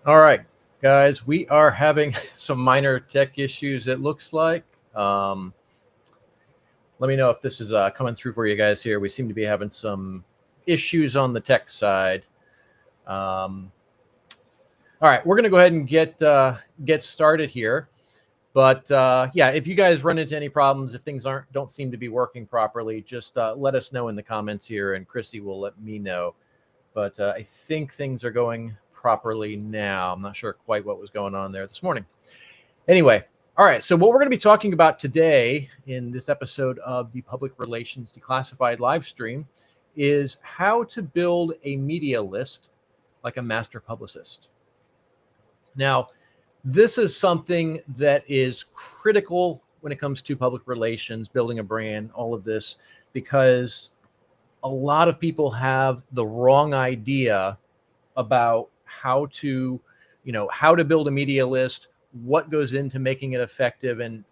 All right, guys, we are having some minor tech issues, it looks like. Let me know if this is coming through for you guys here. We seem to be having some issues on the tech side. Um, all right, we're going to go ahead and get started here. But yeah, if you guys run into any problems, if things don't seem to be working properly, just let us know in the comments here, and Chrissy will let me know. But I think things are going properly now. I'm not sure quite what was going on there this morning. Anyway, all right. So what we're going to be talking about today in this episode of the Public Relations Declassified live stream is how to build a media list like a master publicist. Now, this is something that is critical when it comes to public relations, building a brand, all of this, because a lot of people have the wrong idea about how to build a media list, what goes into making it effective, and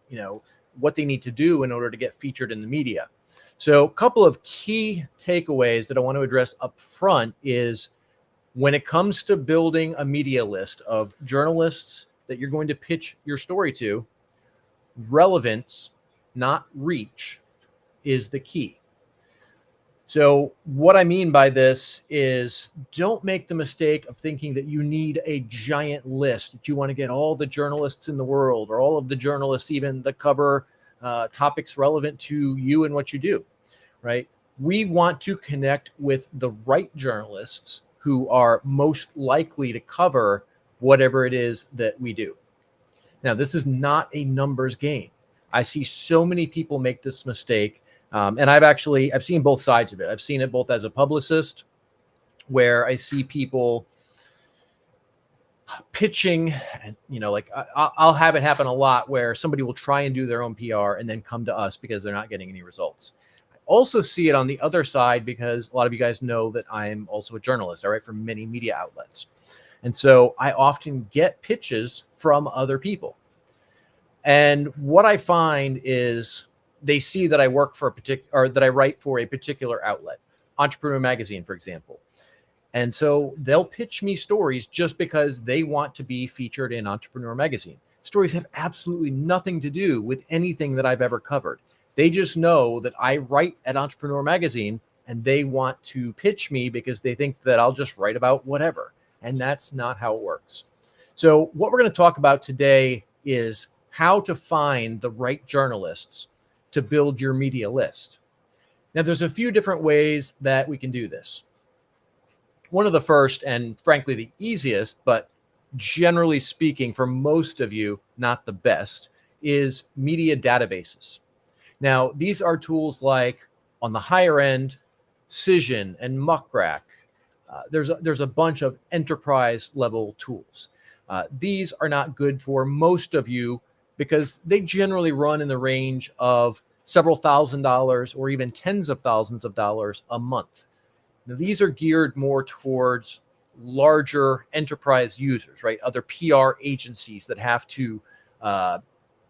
what they need to do in order to get featured in the media. So a couple of key takeaways that I want to address up front is when it comes to building a media list of journalists that you're going to pitch your story to, relevance, not reach, is the key. So what I mean by this is don't make the mistake of thinking that you need a giant list, that you want to get all the journalists in the world or all of the journalists even that cover topics relevant to you and what you do, right? We want to connect with the right journalists who are most likely to cover whatever it is that we do. Now, this is not a numbers game. I see so many people make this mistake. And I've seen both sides of it. I've seen it both as a publicist, where I see people pitching, like I'll have it happen a lot where somebody will try and do their own PR and then come to us because they're not getting any results. I also see it on the other side because a lot of you guys know that I'm also a journalist. I write for many media outlets. And so I often get pitches from other people. And what I find is they see that I work for that I write for a particular outlet, Entrepreneur Magazine, for example. And so they'll pitch me stories just because they want to be featured in Entrepreneur Magazine. Stories have absolutely nothing to do with anything that I've ever covered. They just know that I write at Entrepreneur Magazine and they want to pitch me because they think that I'll just write about whatever. And that's not how it works. So what we're going to talk about today is how to find the right journalists to build your media list. Now, there's a few different ways that we can do this. One of the first, and frankly the easiest, but generally speaking for most of you, not the best, is media databases. Now, these are tools like, on the higher end, Cision and Muckrack. There's a bunch of enterprise level tools. These are not good for most of you because they generally run in the range of several $1,000s or even tens of thousands of dollars a month. Now, these are geared more towards larger enterprise users, right? Other PR agencies that have to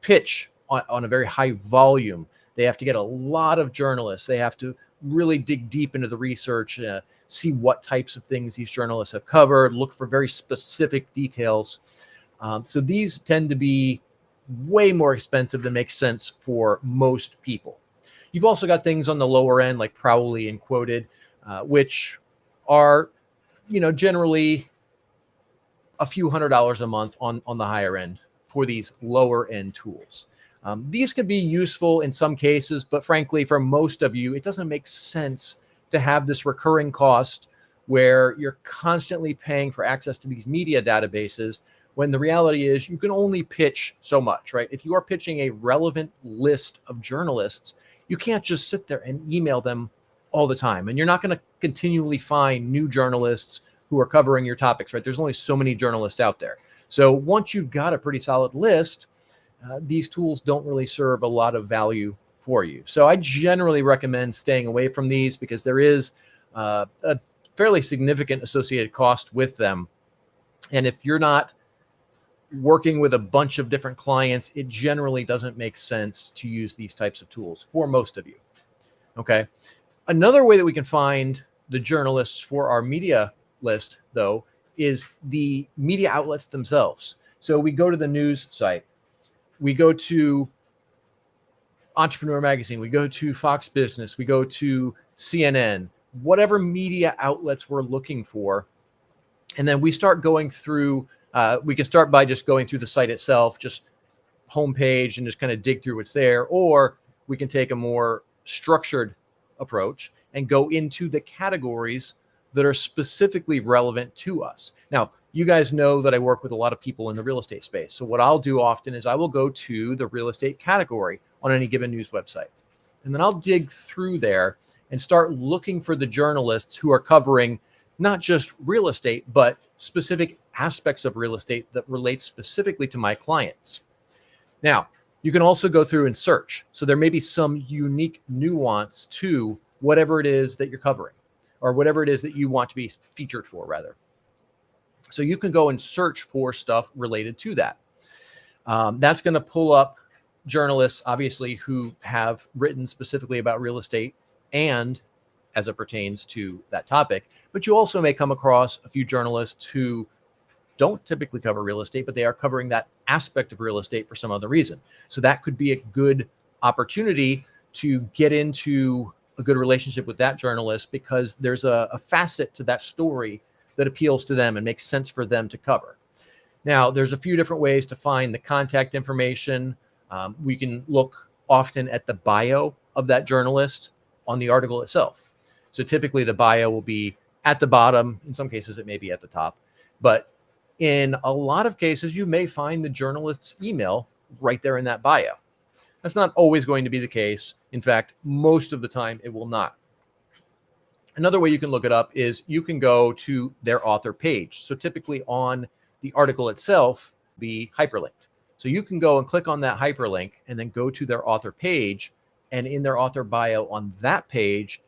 pitch on a very high volume. They have to get a lot of journalists. They have to really dig deep into the research, see what types of things these journalists have covered, look for very specific details. So these tend to be way more expensive than makes sense for most people. You've also got things on the lower end like Prowly and Quoted, which are, generally a few $100s a month on the higher end for these lower end tools. These can be useful in some cases, but frankly, for most of you, it doesn't make sense to have this recurring cost where you're constantly paying for access to these media databases when the reality is you can only pitch so much, right? If you are pitching a relevant list of journalists, you can't just sit there and email them all the time. And you're not going to continually find new journalists who are covering your topics, right? There's only so many journalists out there. So once you've got a pretty solid list, these tools don't really serve a lot of value for you. So I generally recommend staying away from these because there is a fairly significant associated cost with them. And if you're not working with a bunch of different clients, it generally doesn't make sense to use these types of tools for most of you. Okay. Another way that we can find the journalists for our media list, though, is the media outlets themselves. So we go to the news site, we go to Entrepreneur Magazine, we go to Fox Business, we go to CNN, whatever media outlets we're looking for. And then we start going through, we can start by just going through the site itself, just homepage, and just kind of dig through what's there. Or we can take a more structured approach and go into the categories that are specifically relevant to us. Now, you guys know that I work with a lot of people in the real estate space. So what I'll do often is I will go to the real estate category on any given news website. And then I'll dig through there and start looking for the journalists who are covering not just real estate, but specific aspects of real estate that relate specifically to my clients. Now, you can also go through and search. So there may be some unique nuance to whatever it is that you're covering, or whatever it is that you want to be featured for, rather. So you can go and search for stuff related to that. That's going to pull up journalists, obviously, who have written specifically about real estate and as it pertains to that topic. But you also may come across a few journalists who don't typically cover real estate, but they are covering that aspect of real estate for some other reason. So that could be a good opportunity to get into a good relationship with that journalist, because there's a facet to that story that appeals to them and makes sense for them to cover. Now, there's a few different ways to find the contact information. We can look often at the bio of that journalist on the article itself. So typically the bio will be at the bottom. In some cases, it may be at the top. But in a lot of cases, you may find the journalist's email right there in that bio. That's not always going to be the case. In fact, most of the time, it will not. Another way you can look it up is you can go to their author page. So typically on the article itself, be hyperlinked. So you can go and click on that hyperlink and then go to their author page, and in their author bio on that page,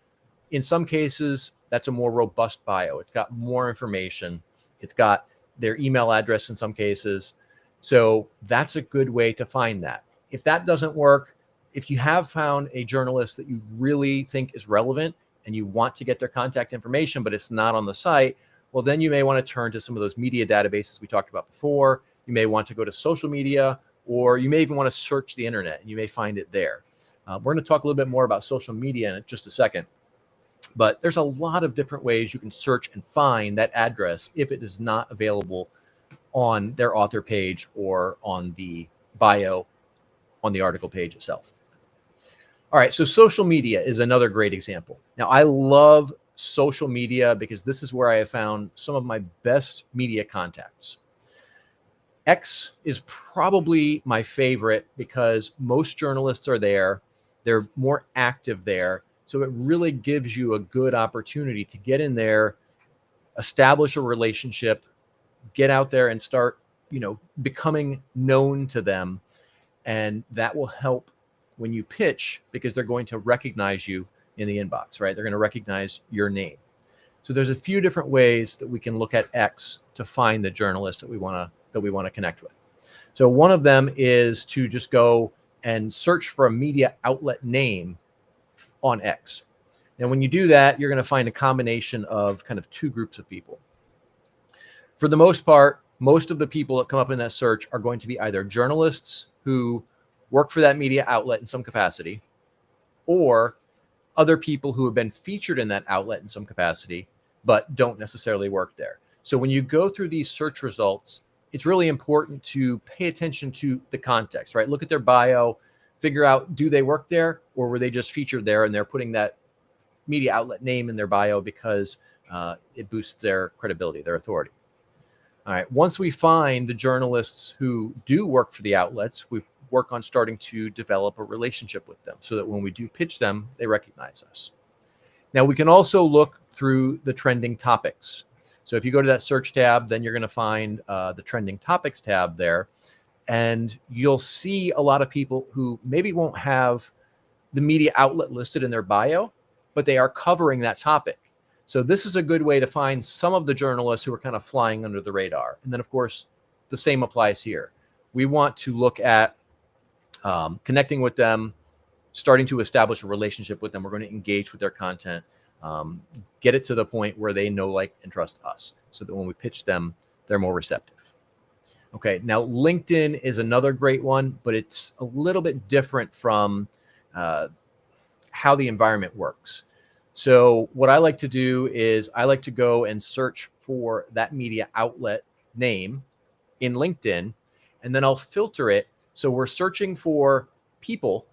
in some cases, that's a more robust bio. It's got more information. It's got their email address in some cases. So that's a good way to find that. If that doesn't work, if you have found a journalist that you really think is relevant and you want to get their contact information, but it's not on the site, well, then you may want to turn to some of those media databases we talked about before. You may want to go to social media, or you may even want to search the internet, and you may find it there. We're going to talk a little bit more about social media in just a second, but there's a lot of different ways you can search and find that address if it is not available on their author page or on the bio on the article page itself. All right, so social media is another great example. Now, I love social media because this is where I have found some of my best media contacts. X is probably my favorite because most journalists are there. They're more active there. So it really gives you a good opportunity to get in there, establish a relationship, get out there and start, becoming known to them. And that will help when you pitch, because they're going to recognize you in the inbox, right? They're going to recognize your name. So there's a few different ways that we can look at X to find the journalists that we want to connect with. So one of them is to just go and search for a media outlet name on X. And when you do that, you're going to find a combination of kind of two groups of people. For the most part, most of the people that come up in that search are going to be either journalists who work for that media outlet in some capacity, or other people who have been featured in that outlet in some capacity, but don't necessarily work there. So when you go through these search results, it's really important to pay attention to the context, right? Look at their bio, figure out, do they work there, or were they just featured there and they're putting that media outlet name in their bio because it boosts their credibility, their authority. All right, once we find the journalists who do work for the outlets, we work on starting to develop a relationship with them so that when we do pitch them, they recognize us. Now, we can also look through the trending topics. So if you go to that search tab, then you're going to find the trending topics tab there. And you'll see a lot of people who maybe won't have the media outlet listed in their bio, but they are covering that topic. So this is a good way to find some of the journalists who are kind of flying under the radar. And then, of course, the same applies here. We want to look at connecting with them, starting to establish a relationship with them. We're going to engage with their content. Um, get it to the point where they know, like, and trust us, so that when we pitch them, they're more receptive. Okay, now LinkedIn is another great one, but it's a little bit different from how the environment works. So what I like to do is I like to go and search for that media outlet name in LinkedIn, and then I'll filter it. So we're searching for people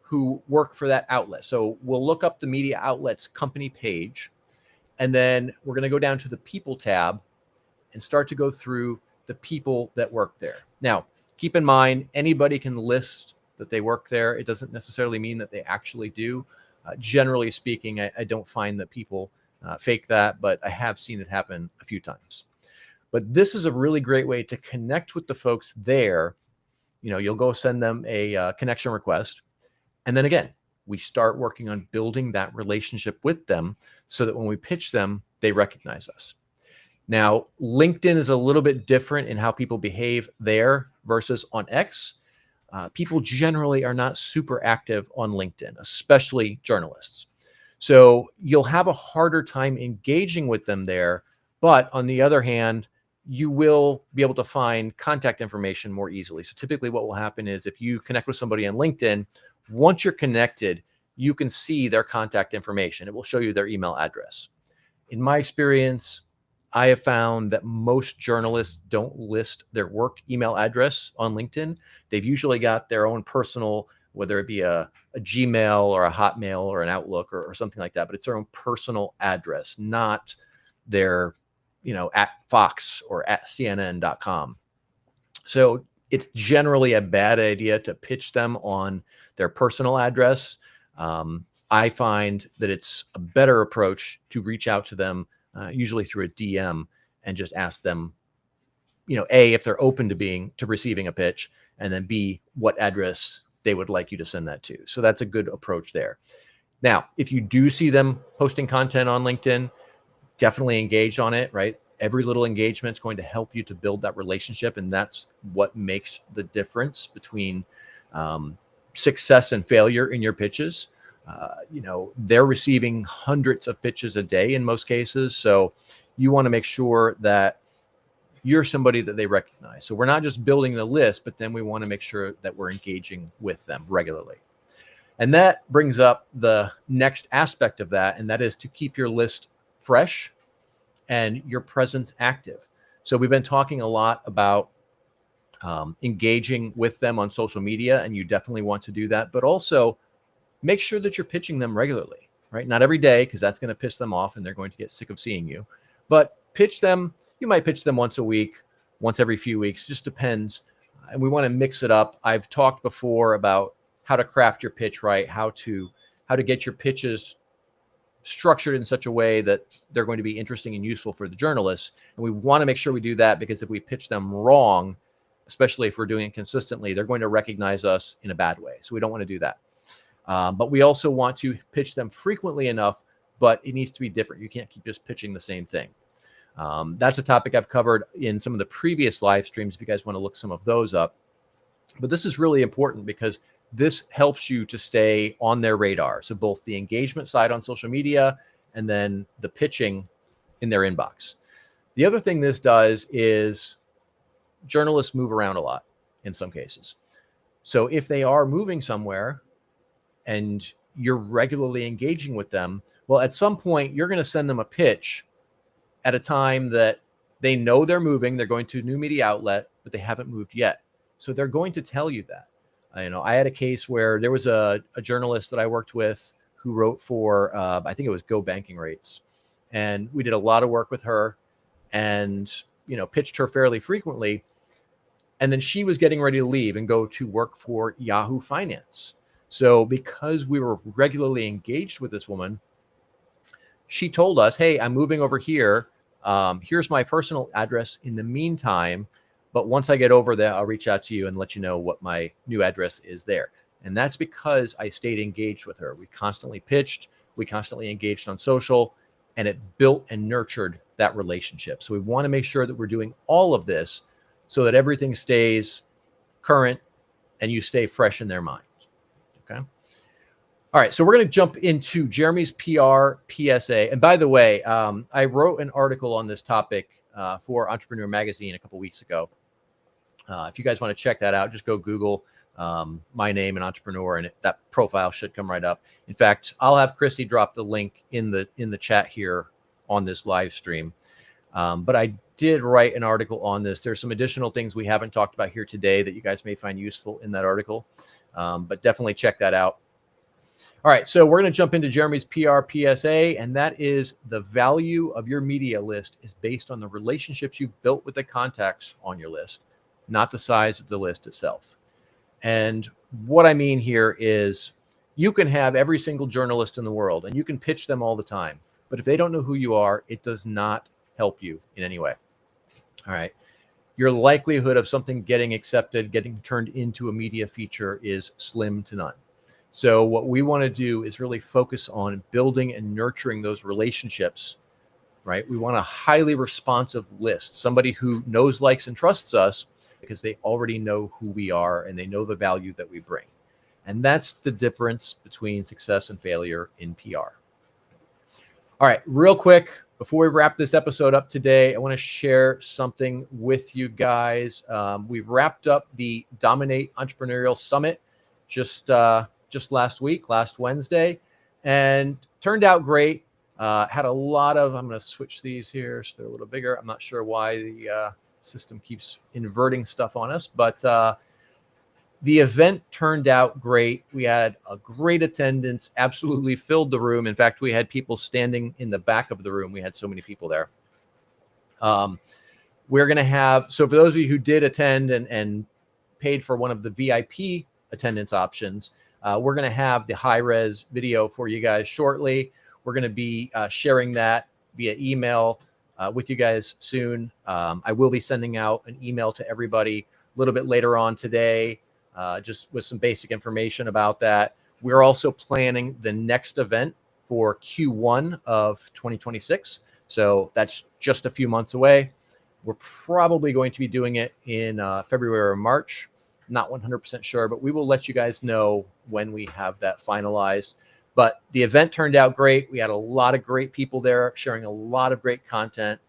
who work for that outlet. So we'll look up the media outlet's company page, and then we're going to go down to the people tab and start to go through the people that work there. Now, keep in mind, anybody can list that they work there. It doesn't necessarily mean that they actually do. Generally speaking, I don't find that people fake that, but I have seen it happen a few times. But this is a really great way to connect with the folks there. You'll go send them a connection request. And then again, we start working on building that relationship with them so that when we pitch them, they recognize us. Now, LinkedIn is a little bit different in how people behave there versus on X. People generally are not super active on LinkedIn, especially journalists. So you'll have a harder time engaging with them there. But on the other hand, you will be able to find contact information more easily. So typically what will happen is if you connect with somebody on LinkedIn, once you're connected, you can see their contact information. It will show you their email address. In my experience, I have found that most journalists don't list their work email address on LinkedIn. They've usually got their own personal, whether it be a Gmail or a Hotmail or an Outlook or something like that, but it's their own personal address, not their, at Fox or at CNN.com. So it's generally a bad idea to pitch them on their personal address. I find that it's a better approach to reach out to them usually through a DM and just ask them, A, if they're open to receiving a pitch, and then B, what address they would like you to send that to. So that's a good approach there. Now, if you do see them posting content on LinkedIn, definitely engage on it, right? Every little engagement is going to help you to build that relationship. And that's what makes the difference between success and failure in your pitches. They're receiving hundreds of pitches a day in most cases. So you want to make sure that you're somebody that they recognize. So we're not just building the list, but then we want to make sure that we're engaging with them regularly. And that brings up the next aspect of that, and that is to keep your list fresh and your presence active. So we've been talking a lot about engaging with them on social media, and you definitely want to do that, but also make sure that you're pitching them regularly, right? Not every day, because that's going to piss them off and they're going to get sick of seeing you, but pitch them. You might pitch them once a week, once every few weeks, just depends. And we want to mix it up. I've talked before about how to craft your pitch right, how to get your pitches structured in such a way that they're going to be interesting and useful for the journalists. And we want to make sure we do that, because if we pitch them wrong, especially if we're doing it consistently, they're going to recognize us in a bad way. So we don't want to do that. But we also want to pitch them frequently enough, but it needs to be different. You can't keep just pitching the same thing. That's a topic I've covered in some of the previous live streams if you guys want to look some of those up. But this is really important because this helps you to stay on their radar. So both the engagement side on social media and then the pitching in their inbox. The other thing this does is journalists move around a lot in some cases. So if they are moving somewhere and you're regularly engaging with them, well, at some point you're going to send them a pitch at a time that they know they're moving. They're going to a new media outlet, but they haven't moved yet. So they're going to tell you that. I had a case where there was a journalist that I worked with who wrote for, I think it was Go Banking Rates. And we did a lot of work with her and, pitched her fairly frequently. And then she was getting ready to leave and go to work for Yahoo Finance. So because we were regularly engaged with this woman, she told us, hey, I'm moving over here. Here's my personal address in the meantime. But once I get over there, I'll reach out to you and let you know what my new address is there. And that's because I stayed engaged with her. We constantly pitched, we constantly engaged on social, and it built and nurtured that relationship. So we want to make sure that we're doing all of this so that everything stays current and you stay fresh in their minds. Okay. All right, so we're going to jump into Jeremy's PR PSA. And by the way, I wrote an article on this topic for Entrepreneur Magazine a couple weeks ago. If you guys want to check that out, just go Google my name and Entrepreneur, and that profile should come right up. In fact, I'll have Chrissy drop the link in the chat here on this live stream. But I did write an article on this. There's some additional things we haven't talked about here today that you guys may find useful in that article, but definitely check that out. All right, so we're going to jump into Jeremy's PR PSA, and that is the value of your media list is based on the relationships you've built with the contacts on your list, not the size of the list itself. And what I mean here is you can have every single journalist in the world, and you can pitch them all the time, but if they don't know who you are, it does not help you in any way. All right. Your likelihood of something getting accepted, getting turned into a media feature is slim to none. So what we want to do is really focus on building and nurturing those relationships, right? We want a highly responsive list, somebody who knows, likes, and trusts us because they already know who we are and they know the value that we bring. And that's the difference between success and failure in PR. All right, real quick, before we wrap this episode up today, I want to share something with you guys. We've wrapped up the Dominate Entrepreneurial Summit just last week, last Wednesday, and turned out great. Had a lot of, I'm going to switch these here so they're a little bigger. I'm not sure why the system keeps inverting stuff on us, but the event turned out great. We had a great attendance, absolutely filled the room. In fact, we had people standing in the back of the room. We had so many people there. We're going to have, so for those of you who did attend and paid for one of the VIP attendance options, we're going to have the high-res video for you guys shortly. We're going to be sharing that via email with you guys soon. I will be sending out an email to everybody a little bit later on today, just with some basic information about that. We're also planning the next event for Q1 of 2026. So that's just a few months away. We're probably going to be doing it in February or March. Not 100% sure, but we will let you guys know when we have that finalized. But the event turned out great. We had a lot of great people there sharing a lot of great content,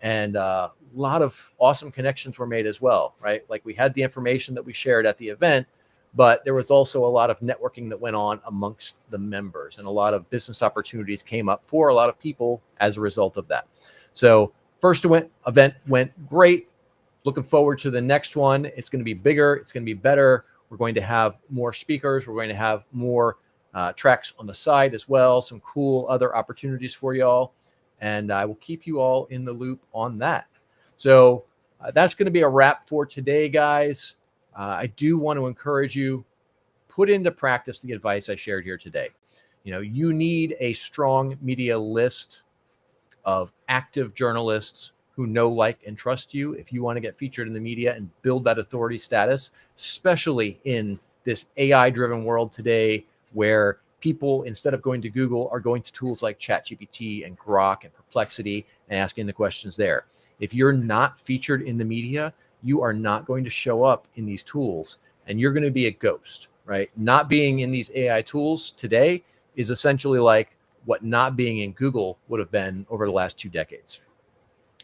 and a lot of awesome connections were made as well, right? Like we had the information that we shared at the event, but there was also a lot of networking that went on amongst the members, and a lot of business opportunities came up for a lot of people as a result of that. So first event went great. Looking forward to the next one. It's going to be bigger. It's going to be better. We're going to have more speakers. We're going to have more tracks on the side as well. Some cool other opportunities for y'all. And I will keep you all in the loop on that. So that's going to be a wrap for today, guys. I do want to encourage you, put into practice the advice I shared here today. You know, you need a strong media list of active journalists who know, like, and trust you if you want to get featured in the media and build that authority status, especially in this AI-driven world today where people, instead of going to Google, are going to tools like ChatGPT and Grok and Perplexity and asking the questions there. If you're not featured in the media, you are not going to show up in these tools, and you're going to be a ghost, right? Not being in these AI tools today is essentially like what not being in Google would have been over the last 2 decades.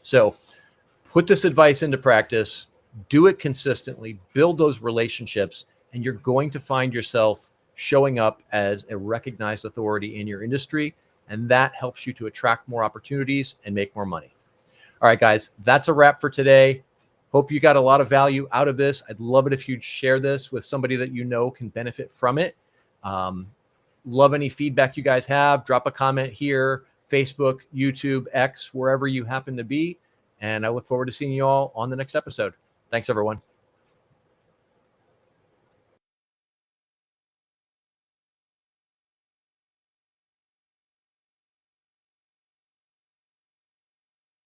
So put this advice into practice, do it consistently, build those relationships, and you're going to find yourself showing up as a recognized authority in your industry. And that helps you to attract more opportunities and make more money. All right, guys, that's a wrap for today. Hope you got a lot of value out of this. I'd love it if you'd share this with somebody that you know can benefit from it. Love any feedback you guys have. Drop a comment here, Facebook, YouTube, X, wherever you happen to be. And I look forward to seeing you all on the next episode. Thanks, everyone.